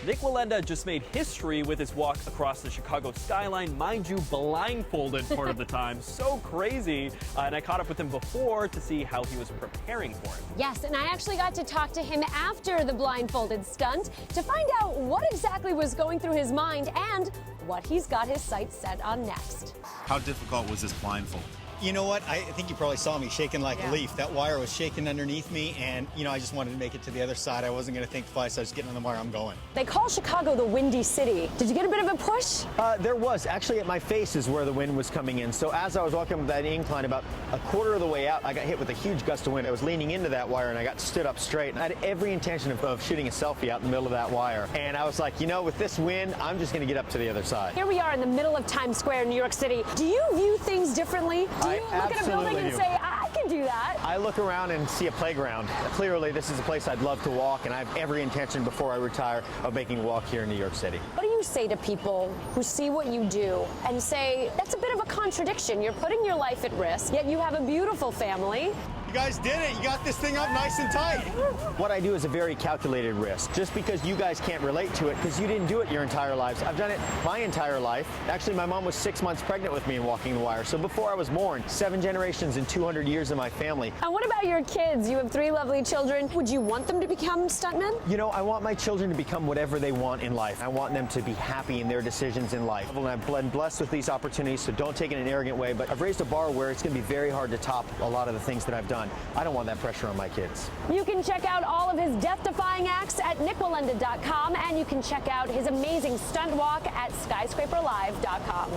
Nik Wallenda just made history with his walk across the Chicago skyline, mind you, blindfolded part of the time. So crazy. And I caught up with him before to see how he was preparing for it. Yes, and I actually got to talk to him after the blindfolded stunt to find out what exactly was going through his mind and what he's got his sights set on next. How difficult was this blindfold? You know what? I think you probably saw me shaking like a leaf. That wire was shaking underneath me, and, I just wanted to make it to the other side. I wasn't going to think twice. I was getting on the wire. I'm going. They call Chicago the Windy City. Did you get a bit of a push? There was. Actually, at my face is where the wind was coming in. So as I was walking up that incline, about a quarter of the way out, I got hit with a huge gust of wind. I was leaning into that wire, and I got stood up straight. I had every intention of shooting a selfie out in the middle of that wire. And I was like, with this wind, I'm just going to get up to the other side. Here we are in the middle of Times Square in New York City. Do you view things differently? Do you look at a building and say, I can do that? I look around and see a playground. Clearly, this is a place I'd love to walk, and I have every intention before I retire of making a walk here in New York City. What do you say to people who see what you do and say, that's a bit of a contradiction? You're putting your life at risk, yet you have a beautiful family. You guys did it. You got this thing up nice and tight. What I do is a very calculated risk. Just because you guys can't relate to it, because you didn't do it your entire lives. I've done it my entire life. Actually, my mom was 6 months pregnant with me and walking the wire. So before I was born, 7 generations and 200 years of my family. And what about your kids? You have 3 lovely children. Would you want them to become stuntmen? I want my children to become whatever they want in life. I want them to be happy in their decisions in life. And I've been blessed with these opportunities, so don't take it in an arrogant way, but I've raised a bar where it's going to be very hard to top a lot of the things that I've done. I don't want that pressure on my kids. You can check out all of his death-defying acts at nikwallenda.com, and you can check out his amazing stunt walk at skyscraperlive.com.